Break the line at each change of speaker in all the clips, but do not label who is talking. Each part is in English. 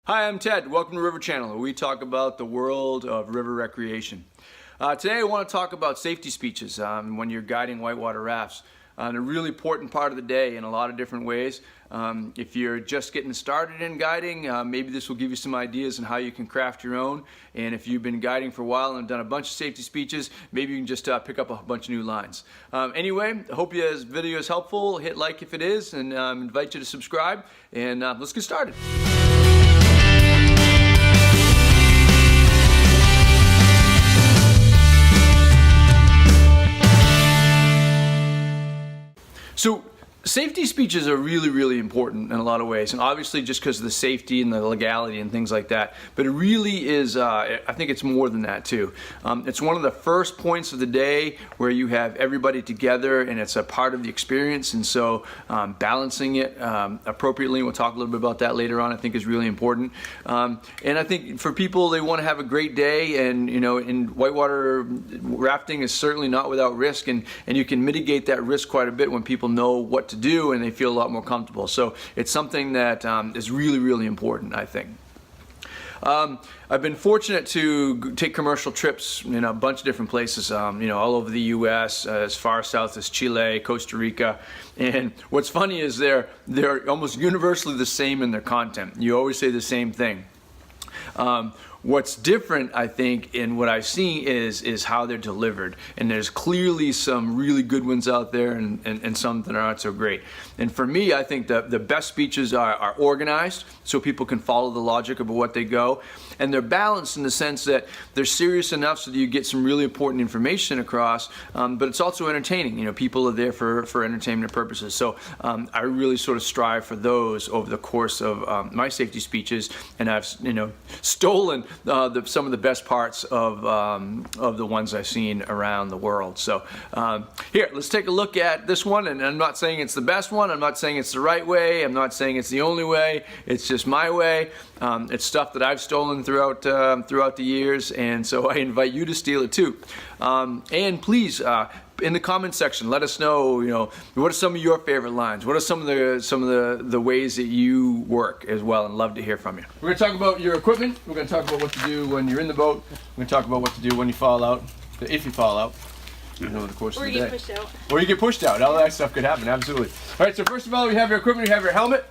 Hi, I'm Ted. Welcome to River Channel, where we talk about the world of river recreation. Today I want to talk about safety speeches when you're guiding whitewater rafts. A really important part of the day in a lot of different ways. If you're just getting started in guiding, maybe this will give you some ideas on how you can craft your own. And if you've been guiding for a while and done a bunch of safety speeches, maybe you can just pick up a bunch of new lines. Anyway, I hope this video is helpful. Hit like if it is, and invite you to subscribe. And let's get started. So safety speeches are really important in a lot of ways, and obviously just because of the safety and the legality and things like that, but it really is, I think it's more than that too. It's one of the first points of the day where you have everybody together and it's a part of the experience, and so balancing it appropriately, we'll talk a little bit about that later on, I think is really important. And I think for people, they want to have a great day, and you know, in whitewater rafting is certainly not without risk, and you can mitigate that risk quite a bit when people know what to do and they feel a lot more comfortable. So it's something that is really important, I think. I've been fortunate to take commercial trips in a bunch of different places, you know, all over the U.S., as far south as Chile, Costa Rica, and what's funny is they're almost universally the same in their content. You always say the same thing. What's different, I think, in what I've seen is how they're delivered. And there's clearly some really good ones out there and some that are not so great. And for me, I think the best speeches are organized so people can follow the logic of what they go. And they're balanced in the sense that they're serious enough so that you get some really important information across, but it's also entertaining. You know, people are there for entertainment purposes. So I really sort of strive for those over the course of my safety speeches, and I've, you know, stolen some of the best parts of the ones I've seen around the world. So here, let's take a look at this one, and I'm not saying it's the best one, I'm not saying it's the right way, I'm not saying it's the only way, it's just my way. It's stuff that I've stolen throughout the years, and so I invite you to steal it too. And please, in the comments section, let us know, you know, what are some of your favorite lines? What are some of the ways that you work as well, and love to hear from you. We're going to talk about your equipment. We're going to talk about what to do when you're in the boat. We're going to talk about what to do when you fall out, if you fall out. You know, over the course of the day. Or you get pushed out. Or you get pushed out. All that stuff could happen, absolutely. All right, so first of all, you have your equipment, you have your helmet.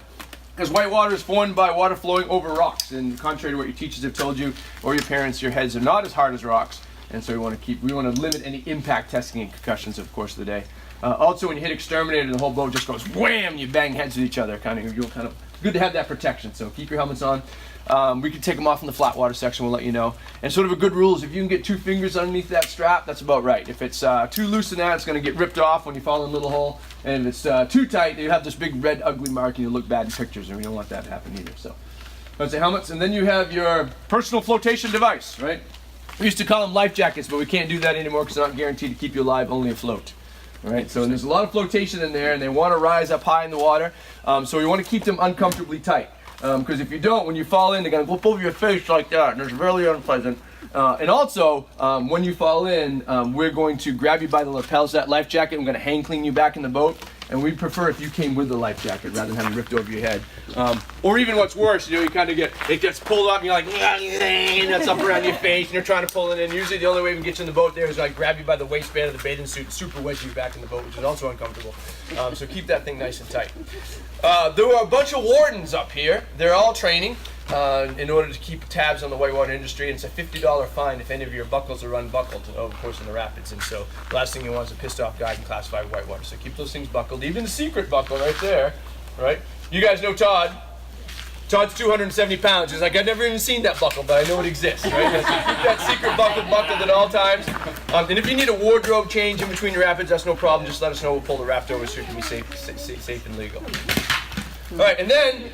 Because whitewater is formed by water flowing over rocks, and contrary to what your teachers have told you or your parents, your heads are not as hard as rocks, and so we want to limit any impact testing and concussions, of course, of the day. Also, when you hit exterminator, the whole boat just goes wham! You bang heads with each other. Good to have that protection. So keep your helmets on. We can take them off in the flat water section. We'll let you know. And sort of a good rule is if you can get 2 fingers underneath that strap, that's about right. If it's too loose than that, it's going to get ripped off when you fall in a little hole. And if it's too tight, you have this big red ugly mark and you look bad in pictures, and we don't want that to happen either. So that's the helmets, and then you have your personal flotation device, right? We used to call them life jackets, but we can't do that anymore because they're not guaranteed to keep you alive, only afloat. All right, so there's a lot of flotation in there, and they want to rise up high in the water, so we want to keep them uncomfortably tight. Because if you don't, when you fall in, they're going to flip over your face like that, and it's really unpleasant. And also, when you fall in, we're going to grab you by the lapels of that life jacket, and we're going to hang clean you back in the boat. And we'd prefer if you came with the life jacket rather than having ripped over your head. Or even what's worse, you know, you kind of it gets pulled up and you're like, and that's up around your face and you're trying to pull it in. Usually the only way we can get you in the boat there is like grab you by the waistband of the bathing suit and super wedge you back in the boat, which is also uncomfortable. So keep that thing nice and tight. There were a bunch of wardens up here. They're all training in order to keep tabs on the whitewater industry, and it's a $50 fine if any of your buckles are unbuckled over the course of the rapids. And so the last thing you want is a pissed off guide in Class 5 whitewater. So keep those things buckled. Even the secret buckle right there, right? You guys know Todd. Todd's 270 pounds. He's like, I've never even seen that buckle, but I know it exists, right? So keep that secret buckle buckled at all times. And if you need a wardrobe change in between your rapids, that's no problem. Just let us know. We'll pull the raft over so you can be safe and legal. All right, and then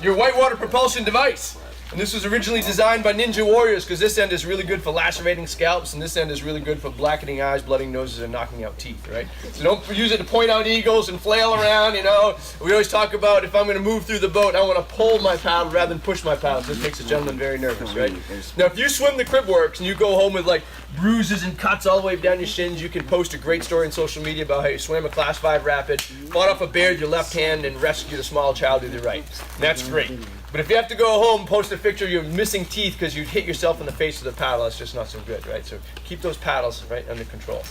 your whitewater propulsion device. And this was originally designed by Ninja Warriors because this end is really good for lacerating scalps, and this end is really good for blackening eyes, blooding noses, and knocking out teeth, right? So don't use it to point out eagles and flail around, you know. We always talk about if I'm going to move through the boat, I want to pull my paddle rather than push my paddle. This makes a gentleman very nervous, right? Now, if you swim the crib works and you go home with like bruises and cuts all the way down your shins, you can post a great story on social media about how you swam a Class 5 rapid, fought off a bear with your left hand, and rescued a small child with your right. And that's great.
But if you have to go home, post a picture of your missing teeth because you hit yourself in the face with a paddle, that's just not so good, right? So keep those paddles right under control.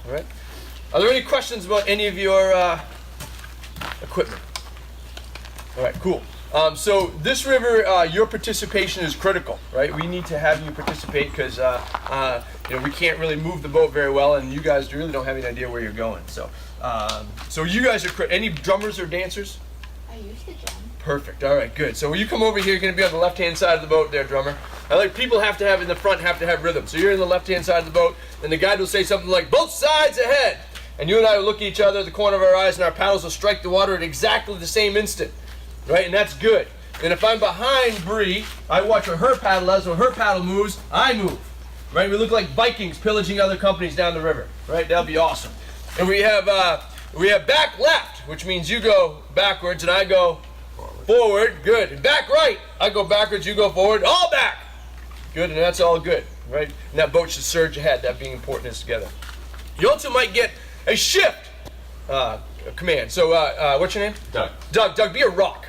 All right. Are there any questions about any of your equipment? All right, cool. So this river, your participation is critical, right? We need to have you participate because we can't really move the boat very well, and you guys really don't have any idea where you're going. So, so you guys are any drummers or dancers?
I used to drum.
Perfect. All right, good. So when you come over here, you're going to be on the left-hand side of the boat there, drummer. I like people have to have in the front have to have rhythm. So you're in the left-hand side of the boat, and the guide will say something like both sides ahead, and you and I will look at each other at the corner of our eyes, and our paddles will strike the water at exactly the same instant. Right, and that's good. And if I'm behind Bree, I watch what her paddle does. When her paddle moves, I move. Right, we look like Vikings pillaging other companies down the river. Right, that'll be awesome. And we have back left, which means you go backwards and I go forward. Good. And back right, I go backwards, you go forward. All back. Good, and that's all good. Right, and that boat should surge ahead. That being important is together. You also might get a shift command. So, what's your name?
Doug.
Doug, be a rock.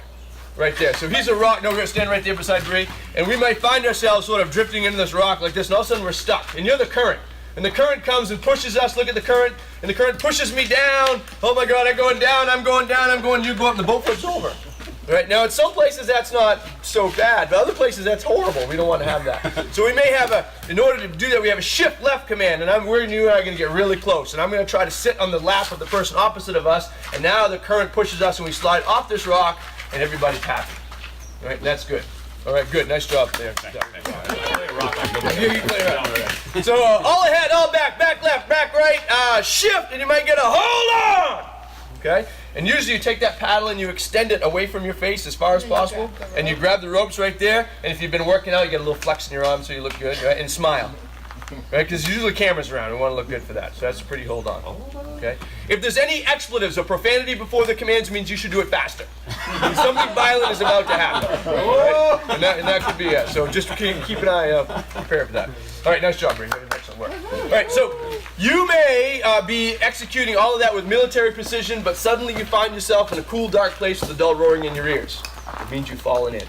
Right there. So he's a rock. No, we're going to stand right there beside Bree. And we might find ourselves sort of drifting into this rock like this, and all of a sudden we're stuck. And you're the current. And the current comes and pushes us. Look at the current. And the current pushes me down. Oh my God, I'm going down, I'm going down, I'm going, you go up, and the boat flips over. Right? Now, in some places that's not so bad, but other places that's horrible. We don't want to have that. So we may have in order to do that, we have a shift left command. And you and I are going to get really close. And I'm going to try to sit on the lap of the person opposite of us. And now the current pushes us and we slide off this rock. And everybody's happy. All right, that's good. All right, good. Nice job there. So all ahead, all back, back left, back right, shift, and you might get a hold on. Okay? And usually you take that paddle and you extend it away from your face as far as possible, and you grab the ropes right there, and if you've been working out, you get a little flex in your arm so you look good, right? And smile. Right? Because usually cameras around, we want to look good for that. So that's a pretty hold on. Okay? If there's any expletives or profanity before the commands, means you should do it faster. Something violent is about to happen. Right? And that could be it. So just keep an eye prepared for that. All right, nice job, Bree. Excellent work. All right, so you may be executing all of that with military precision, but suddenly you find yourself in a cool, dark place with a dull roaring in your ears. It means you've fallen in.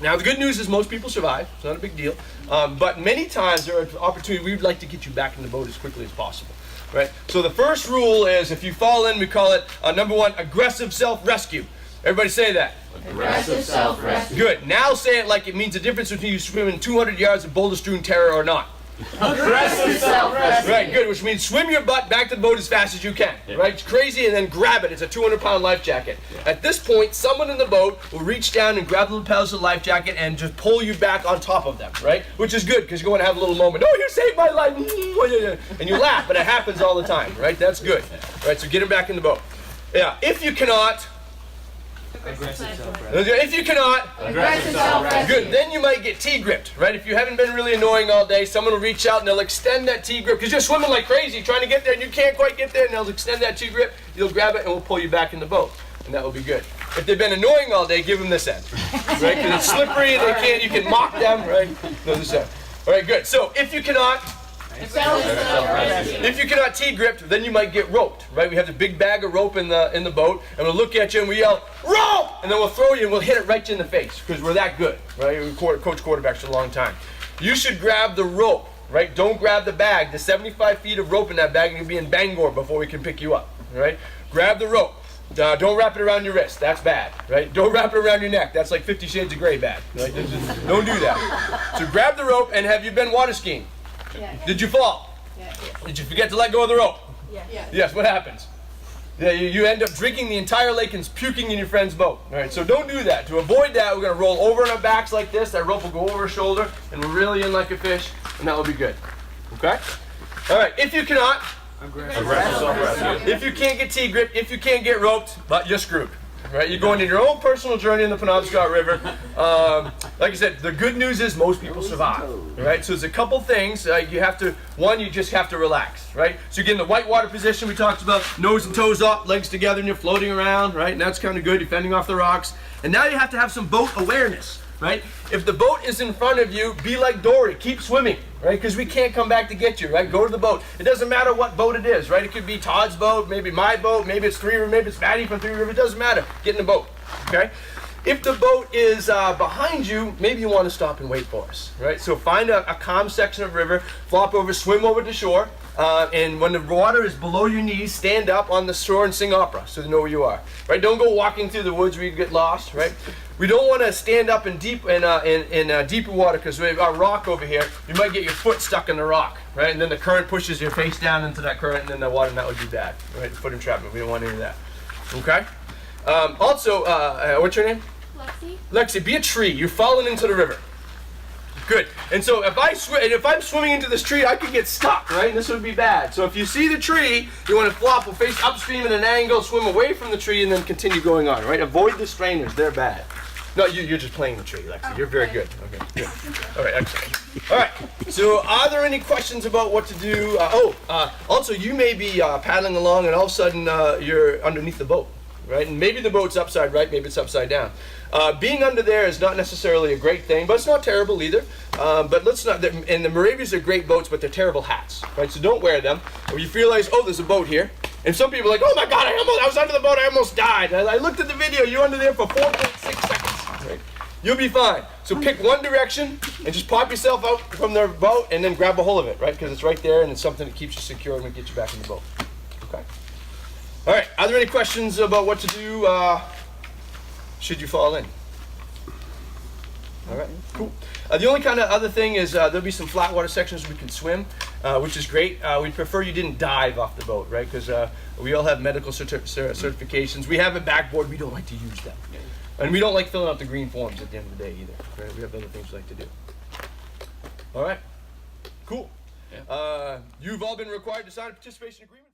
Now, the good news is most people survive. It's not a big deal. But many times there are opportunities we'd like to get you back in the boat as quickly as possible. Right? So the first rule is if you fall in, we call it, number one, aggressive self-rescue. Everybody say that.
Aggressive self-rescue.
Good. Now say it like it means the difference between you swimming 200 yards of boulder-strewn terror or not.
Aggressive self-rescue.
Right, good, which means swim your butt back to the boat as fast as you can. Yeah. Right? It's crazy, and then grab it. It's a 200-pound life jacket. Yeah. At this point, someone in the boat will reach down and grab the lapels of the life jacket and just pull you back on top of them, right? Which is good, because you're going to have a little moment. Oh, you saved my life! And you laugh, but it happens all the time, right? That's good. Right, so get him back in the boat. Yeah, if you cannot... If you cannot, good, then you might get T-gripped, right? If you haven't been really annoying all day, someone will reach out and they'll extend that T-grip because you're swimming like crazy trying to get there and you can't quite get there, and they'll extend that T-grip, you'll grab it and we'll pull you back in the boat, and that will be good. If they've been annoying all day, give them this end, right? Because it's slippery and you can mock them, right? No, this end. All right, good. So if you cannot T-gripped, then you might get roped, right? We have the big bag of rope in the boat, and we'll look at you and we yell, rope! And then we'll throw you and we'll hit it right in the face, because we're that good, right? We coach quarterbacks for a long time. You should grab the rope, right? Don't grab the bag. There's 75 feet of rope in that bag, and you'll be in Bangor before we can pick you up, right? Grab the rope. Don't wrap it around your wrist. That's bad, right? Don't wrap it around your neck. That's like 50 Shades of Grey bad. Right? Don't do that. So grab the rope, and have you been water skiing?
Yeah.
Did you fall?
Yeah.
Did you forget to let go of the rope?
Yeah.
Yes, what happens? Yeah, you end up drinking the entire lake and puking in your friend's boat. All right, so don't do that. To avoid that, we're going to roll over on our backs like this. That rope will go over our shoulder, and we're really in like a fish, and that will be good. Okay? All right, if you cannot, if you can't get T-grip, if you can't get roped, but you're screwed. Right, you're going on your own personal journey in the Penobscot River. Like I said, the good news is most people survive. Right, so there's a couple things you have to. One, you just have to relax. Right, so you get in the whitewater position we talked about, nose and toes up, legs together, and you're floating around. Right, and that's kind of good. You're fending off the rocks. And now you have to have some boat awareness. Right, if the boat is in front of you, be like Dory, keep swimming. Right, because we can't come back to get you. Right, go to the boat. It doesn't matter what boat it is. Right, it could be Todd's boat, maybe my boat, maybe it's Three River, maybe it's Maddie from Three River. It doesn't matter. Get in the boat. Okay. If the boat is behind you, maybe you want to stop and wait for us, right? So find a calm section of river, flop over, swim over to shore, and when the water is below your knees, stand up on the shore and sing opera so they know where you are, right? Don't go walking through the woods where you get lost, right? We don't want to stand up in deeper water because we have our rock over here. You might get your foot stuck in the rock, right? And then the current pushes your face down into that current and then the water, and that would be bad, right? Foot entrapment. We don't want any of that. Okay? Also, what's your name?
Lexi?
Lexi, be a tree. You're falling into the river. Good. And so if I'm swimming into this tree, I could get stuck, right? And this would be bad. So if you see the tree, you want to flop or face upstream at an angle, swim away from the tree, and then continue going on, right? Avoid the strainers. They're bad. No, you're just playing the tree, Lexi. You're very good. Okay, good. All right, excellent. All right. So are there any questions about what to do? Also, you may be paddling along, and all of a sudden you're underneath the boat, right? And maybe the boat's upside right, maybe it's upside down. Being under there is not necessarily a great thing, but it's not terrible either. But let's not. And the Moravians are great boats, but they're terrible hats, right? So don't wear them. Or you realize, oh, there's a boat here. And some people are like, oh my God, I was under the boat, I almost died. And I looked at the video, you're under there for 4.6 seconds. Right? You'll be fine. So pick one direction and just pop yourself out from the boat and then grab a hold of it, right? Because it's right there and it's something that keeps you secure and will get you back in the boat. Okay. All right. Are there any questions about what to do should you fall in? All right. Cool. The only kind of other thing is there'll be some flat water sections we can swim, which is great. We'd prefer you didn't dive off the boat, right? Because we all have medical certifications. We have a backboard. We don't like to use them. And we don't like filling out the green forms at the end of the day either. Right? We have other things we like to do. All right. Cool. You've all been required to sign a participation agreement.